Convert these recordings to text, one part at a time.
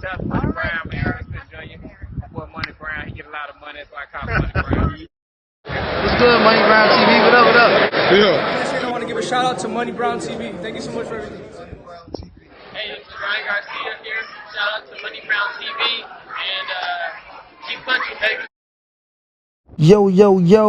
Shout out to Money Brown, man. Ernest Jr. My boy Money Brown, he get a lot of money, so I call him Money Brown. What's good, Money Brown TV? What up, what up? Yeah. I want to give a shout out to Money Brown TV. Thank you so much for everything. Hey, this is Ryan Garcia here. Shout out to Money Brown TV and keep punching, baby. Yo,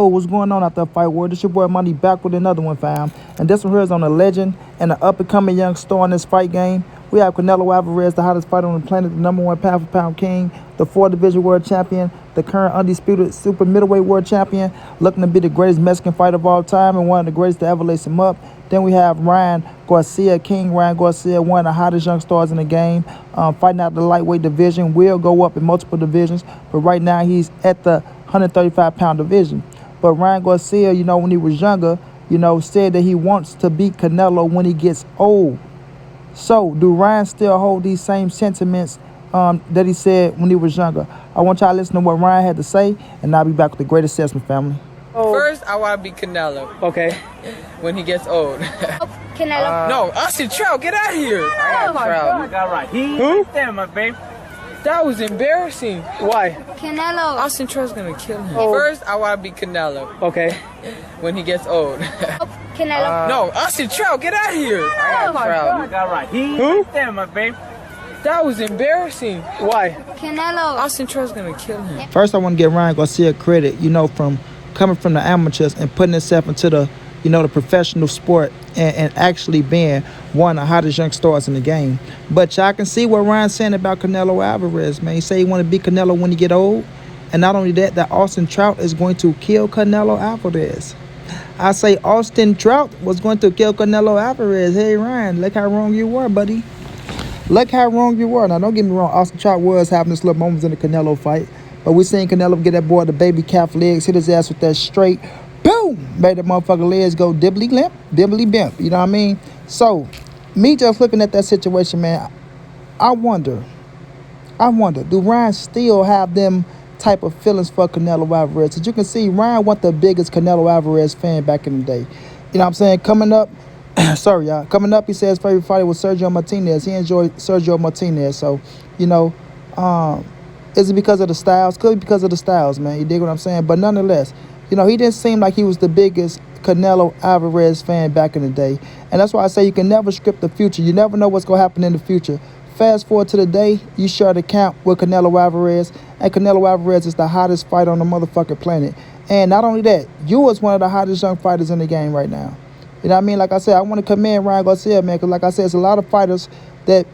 what's going on out there, Fight World? This your boy Money back with another one, fam. And this one here is on a legend and an up-and-coming young star in this fight game. We have Canelo Alvarez, the hottest fighter on the planet, the #1 pound-for-pound king, the 4th-division world champion, the current undisputed super middleweight world champion, looking to be the greatest Mexican fighter of all time and one of the greatest to ever lace him up. Then we have Ryan Garcia, King Ryan Garcia, one of the hottest young stars in the game, fighting out the lightweight division. Will go up in multiple divisions, but right now he's at the 135-pound division. But Ryan Garcia, when he was younger, said that he wants to beat Canelo when he gets old. So, do Ryan still hold these same sentiments that he said when he was younger? I want y'all to listen to what Ryan had to say, and I'll be back with the great assessment, family. First, I want to be Canelo. Okay. When he gets old. Canelo. No, Austin Trout, get out of here. Oh my Trout. All right. Who? Damn, my baby. That was embarrassing. Why? Canelo. Austin Trout's going to kill him. First, I want to be Canelo. Okay. When he gets old. Canelo. No, Austin Trout, get out of here. Oh my Trout. All right. Who? Damn, my baby. That was embarrassing. Why? Canelo. Austin Trout's going to kill him. First, I want to give Ryan Garcia credit, from coming from the amateurs and putting himself into the, the professional sport and actually being one of the hottest young stars in the game. But y'all can see what Ryan's saying about Canelo Alvarez, man. He say he want to beat Canelo when he get old. And not only that Austin Trout is going to kill Canelo Alvarez. I say Austin Trout was going to kill Canelo Alvarez. Hey, Ryan, look how wrong you were, buddy. Look how wrong you were. Now, don't get me wrong. Austin Trout was having his little moments in the Canelo fight. But we seen Canelo get that boy the baby calf legs, hit his ass with that straight, boom, made that motherfucker legs go dibbly limp, dibbly bimp. You know what I mean? So, me just looking at that situation, man, I wonder, do Ryan still have them type of feelings for Canelo Alvarez? As you can see, Ryan was the biggest Canelo Alvarez fan back in the day. You know what I'm saying? Coming up, sorry, y'all. Coming up, he said his favorite fighter was Sergio Martinez. He enjoyed Sergio Martinez. So, is it because of the styles? Could be because of the styles, man. You dig what I'm saying? But nonetheless, he didn't seem like he was the biggest Canelo Alvarez fan back in the day. And that's why I say you can never script the future. You never know what's going to happen in the future. Fast forward to the day, you share the camp with Canelo Alvarez. And Canelo Alvarez is the hottest fighter on the motherfucking planet. And not only that, you was one of the hottest young fighters in the game right now. You know what I mean? Like I said, I want to commend Ryan Garcia, man, because like I said, it's a lot of fighters that,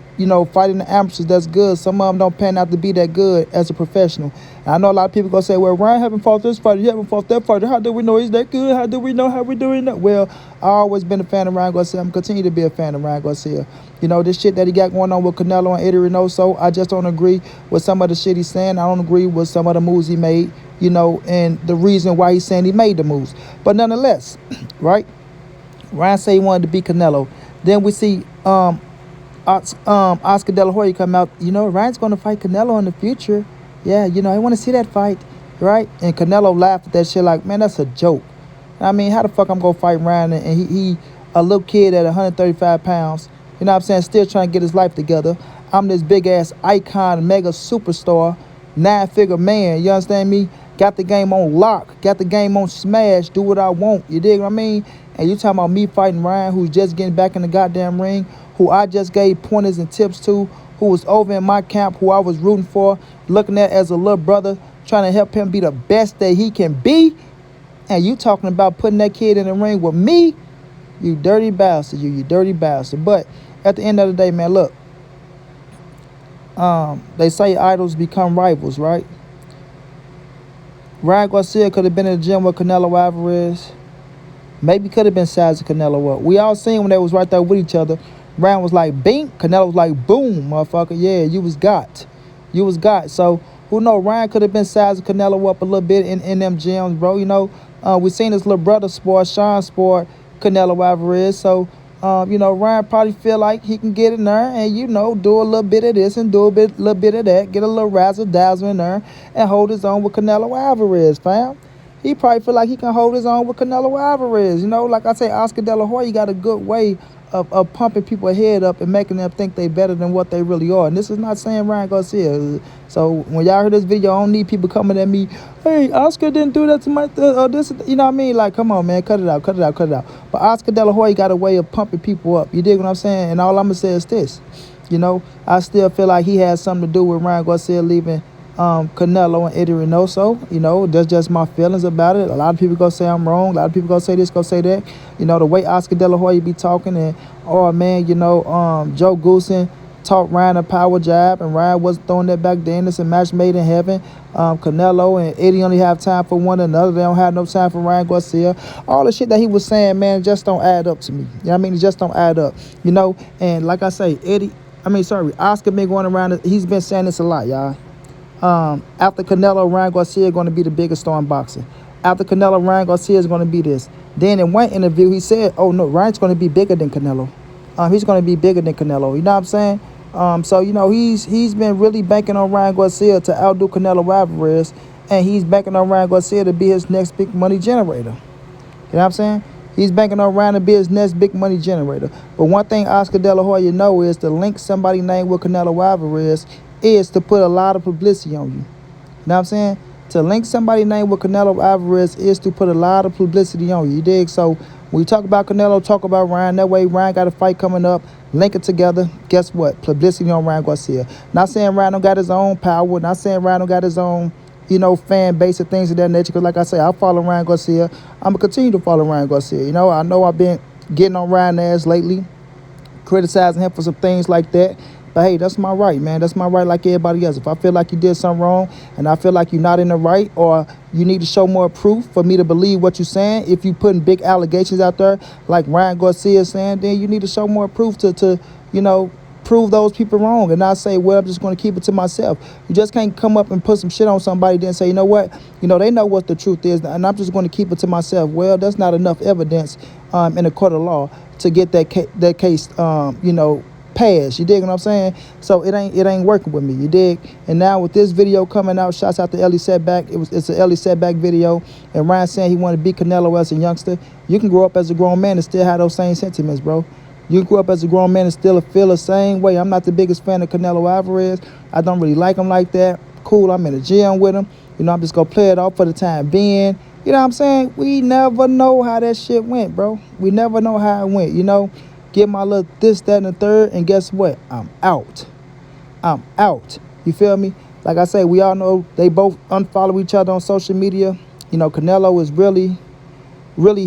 fighting the amateurs, that's good. Some of them don't pan out to be that good as a professional. And I know a lot of people going to say, well, Ryan haven't fought this fighter, he haven't fought that fighter. How do we know he's that good? How do we know how we doing that? Well, I always been a fan of Ryan Garcia. I'm continue to be a fan of Ryan Garcia. This shit that he got going on with Canelo and Eddie Reynoso, I just don't agree with some of the shit he's saying. I don't agree with some of the moves he made, and the reason why he's saying he made the moves. But nonetheless, right? Ryan said he wanted to beat Canelo. Then we see Oscar De La Hoya come out. Ryan's going to fight Canelo in the future. Yeah, I want to see that fight, right? And Canelo laughed at that shit like, man, that's a joke. I mean, how the fuck I'm going to fight Ryan and he a little kid at 135 pounds, you know what I'm saying, still trying to get his life together. I'm this big-ass icon, mega superstar, 9-figure man, you understand me? Got the game on lock, got the game on smash, do what I want, you dig what I mean? And you talking about me fighting Ryan, who's just getting back in the goddamn ring, who I just gave pointers and tips to, who was over in my camp, who I was rooting for, looking at as a little brother, trying to help him be the best that he can be. And you talking about putting that kid in the ring with me? You dirty bastard, you dirty bastard. But at the end of the day, man, look. They say idols become rivals, right? Ryan Garcia could have been in the gym with Canelo Alvarez. Maybe could have been sizing Canelo up. We all seen when they was right there with each other. Ryan was like, bink. Canelo was like, boom, motherfucker. Yeah, you was got. You was got. So, who know, Ryan could have been sizing Canelo up a little bit in them gyms, bro. We seen his little brother sport, Sean sport, Canelo Alvarez. So, Ryan probably feel like he can get in there and, do a little bit of this and do a little bit of that. Get a little razzle-dazzle in there and hold his own with Canelo Alvarez, fam. He probably feel like he can hold his own with Canelo Alvarez. Like I say, Oscar De La Hoya got a good way of pumping people's head up and making them think they better than what they really are. And this is not saying Ryan Garcia. So when y'all hear this video, I don't need people coming at me, hey, Oscar didn't do that to my, or this, you know what I mean? Like, come on, man, cut it out. But Oscar De La Hoya got a way of pumping people up. You dig what I'm saying? And all I'm going to say is this. You know, I still feel like he has something to do with Ryan Garcia leaving Canelo and Eddie Reynoso. You know, that's just my feelings about it. A lot of people gonna say I'm wrong. A lot of people gonna say this, gonna say that. You know, the way Oscar De La Hoya be talking, and oh man, you know, Joe Goosen taught Ryan a power jab, and Ryan wasn't throwing that back then. It's a match made in heaven. Canelo and Eddie only have time for one another. They don't have no time for Ryan Garcia. All the shit that he was saying, man, just don't add up to me. You know what I mean? It just don't add up. You know, and like I say, Oscar been going around, he's been saying this a lot, y'all. After Canelo, Ryan Garcia is going to be the biggest star in boxing. After Canelo, Ryan Garcia is going to be this. Then in one interview, he said, oh no, Ryan's going to be bigger than Canelo. He's going to be bigger than Canelo. You know what I'm saying? So, you know, he's been really banking on Ryan Garcia to outdo Canelo Alvarez. And he's banking on Ryan Garcia to be his next big money generator. You know what I'm saying? He's banking on Ryan to be his next big money generator. But one thing Oscar De La Hoya know is to link somebody named with Canelo Alvarez is to put a lot of publicity on you. You know what I'm saying? To link somebody named with Canelo Alvarez is to put a lot of publicity on you. You dig? So when you talk about Canelo, talk about Ryan. That way Ryan got a fight coming up. Link it together. Guess what? Publicity on Ryan Garcia. Not saying Ryan don't got his own power. Not saying Ryan don't got his own, you know, fan base and things of that nature. Because like I say, I follow Ryan Garcia. I'm going to continue to follow Ryan Garcia. You know I've been getting on Ryan's ass lately, criticizing him for some things like that. But hey, that's my right, man. That's my right like everybody else. If I feel like you did something wrong and I feel like you're not in the right, or you need to show more proof for me to believe what you're saying, if you putting big allegations out there like Ryan Garcia is saying, then you need to show more proof to you know, prove those people wrong and not say, well, I'm just going to keep it to myself. You just can't come up and put some shit on somebody then say, you know what, you know, they know what the truth is and I'm just going to keep it to myself. Well, that's not enough evidence in a court of law to get that case, you know, pass. You dig what I'm saying? So it ain't working with me. You dig? And now with this video coming out, shouts out to Ellie Setback. It's an Ellie Setback video, and Ryan saying he wanted to beat Canelo as a youngster. You can grow up as a grown man and still have those same sentiments, bro. You can grow up as a grown man and still feel the same way. I'm not the biggest fan of Canelo Alvarez. I don't really like him like that. Cool, I'm in the gym with him. You know, I'm just gonna play it off for the time being. You know what I'm saying? We never know how that shit went, bro. We never know how it went, you know? Get my little this, that, and the third, and guess what? I'm out. You feel me? Like I say, we all know they both unfollow each other on social media. You know, Canelo is really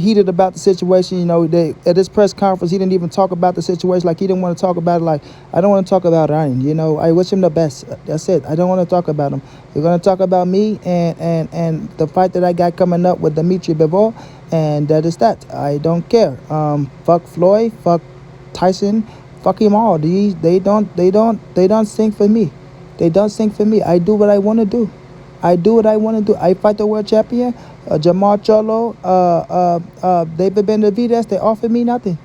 heated about the situation. You know, at this press conference, he didn't even talk about the situation. Like, he didn't want to talk about it. Like, I don't want to talk about Ryan. You know, I wish him the best. That's it. I don't want to talk about him. We're going to talk about me and the fight that I got coming up with Dimitri Bivol, and that is that. I don't care. Fuck Floyd. Fuck Tyson, fuck him all. They don't sing for me. They don't sing for me. I do what I want to do. I fight the world champion, Jamal Cholo, David Benavidez. They offer me nothing.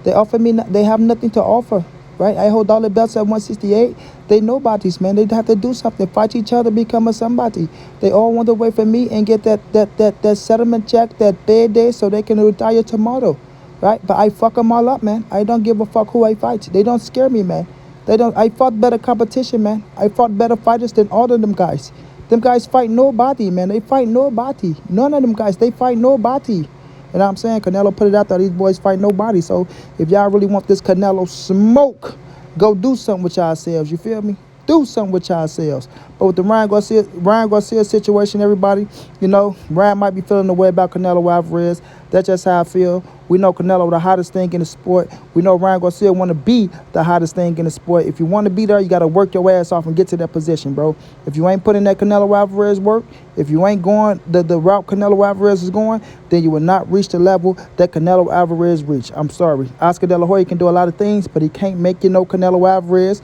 They have nothing to offer, right? I hold all the belts at 168. They nobodies, man. They have to do something. Fight each other, become a somebody. They all want to wait for me and get that settlement check, that payday, so they can retire tomorrow. Right? But I fuck them all up, man. I don't give a fuck who I fight. They don't scare me, man. I fought better competition, man. I fought better fighters than all of them guys. Them guys fight nobody, man. They fight nobody. None of them guys, they fight nobody. You know what I'm saying? Canelo put it out there. These boys fight nobody. So if y'all really want this Canelo smoke, go do something with yourselves. You feel me? Do something with yourselves. But with the Ryan Garcia situation, everybody, you know, Ryan might be feeling the way about Canelo Alvarez. That's just how I feel. We know Canelo the hottest thing in the sport. We know Ryan Garcia want to be the hottest thing in the sport. If you want to be there, you got to work your ass off and get to that position, bro. If you ain't putting that Canelo Alvarez work, if you ain't going the route Canelo Alvarez is going, then you will not reach the level that Canelo Alvarez reached. I'm sorry. Oscar De La Hoya can do a lot of things, but he can't make you no Canelo Alvarez.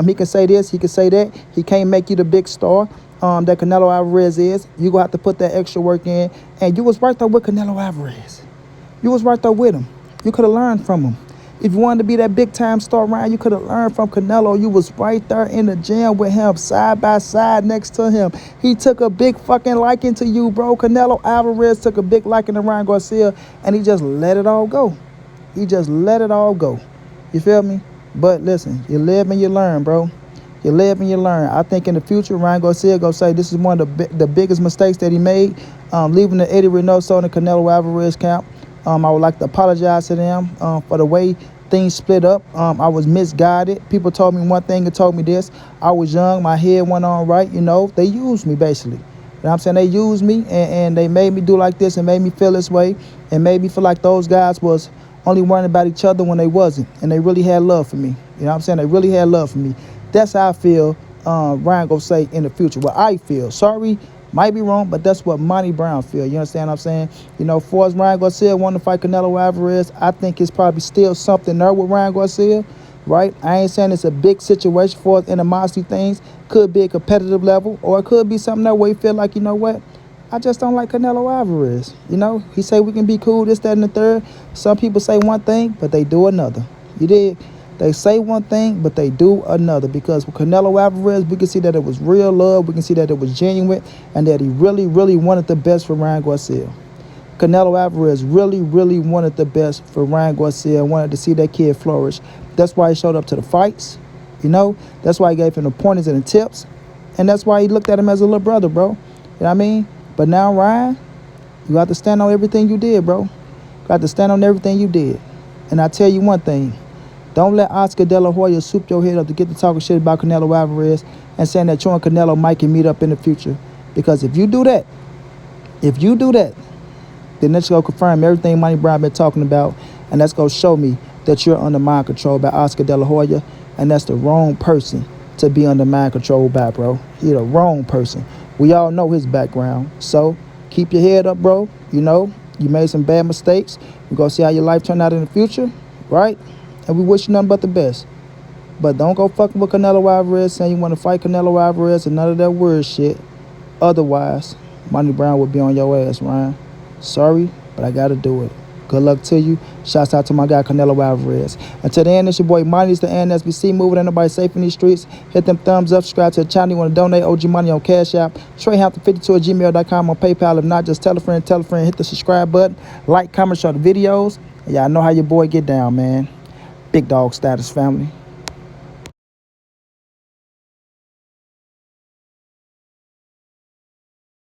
He can say this, he can say that. He can't make you the big star that Canelo Alvarez is. You going to have to put that extra work in. And you was right there with Canelo Alvarez. You was right there with him. You could have learned from him. If you wanted to be that big-time star, Ryan, you could have learned from Canelo. You was right there in the gym with him, side by side next to him. He took a big fucking liking to you, bro. Canelo Alvarez took a big liking to Ryan Garcia, and he just let it all go. He just let it all go. You feel me? But listen, you live and you learn, bro. You live and you learn. I think in the future, Ryan Garcia gonna say this is one of the biggest mistakes that he made, leaving the Eddie Reynoso and the Canelo Alvarez camp. I would like to apologize to them for the way things split up. I was misguided. People told me one thing and told me this. I was young. My head went on right. You know, they used me basically. You know what I'm saying? They used me and they made me do like this and made me feel this way and made me feel like those guys was only worrying about each other when they wasn't. And they really had love for me. You know what I'm saying? They really had love for me. That's how I feel Ryan gonna say in the future. What I feel. Sorry, might be wrong, but that's what Monty Brown feel. You understand what I'm saying? You know, for as Ryan Garcia wanting to fight Canelo Alvarez, I think it's probably still something there with Ryan Garcia, right? I ain't saying it's a big situation for us animosity things. Could be a competitive level, or it could be something there where you feel like, you know what? I just don't like Canelo Alvarez. You know, he say we can be cool, this, that, and the third. Some people say one thing, but they do another. You did? They say one thing, but they do another. Because with Canelo Alvarez, we can see that it was real love. We can see that it was genuine and that he really, really wanted the best for Ryan Garcia. Canelo Alvarez really, really wanted the best for Ryan Garcia and wanted to see that kid flourish. That's why he showed up to the fights, you know. That's why he gave him the pointers and the tips. And that's why he looked at him as a little brother, bro. You know what I mean? But now, Ryan, you have to stand on everything you did, bro. You got to stand on everything you did. And I tell you one thing. Don't let Oscar De La Hoya soup your head up to get to talking shit about Canelo Alvarez and saying that you and Canelo might can meet up in the future. Because if you do that, then that's going to confirm everything Monty Brown been talking about, and that's going to show me that you're under mind control by Oscar De La Hoya, and that's the wrong person to be under mind control by, bro. You're the wrong person. We all know his background. So keep your head up, bro. You know, you made some bad mistakes. We're going to see how your life turn out in the future, right? And we wish you nothing but the best. But don't go fucking with Canelo Alvarez saying you want to fight Canelo Alvarez and none of that weird shit. Otherwise, Monty Brown would be on your ass, Ryan. Sorry, but I got to do it. Good luck to you. Shouts out to my guy Canelo Alvarez. Until the end, it's your boy Monty. It's the NSBC. Moving, ain't nobody safe in these streets. Hit them thumbs up. Subscribe to the channel. You want to donate OG money on Cash App. TreyHampton52@gmail.com on PayPal. If not, just tell a friend. Hit the subscribe button. Like, comment, share the videos. And y'all know how your boy get down, man. Big dog status, family.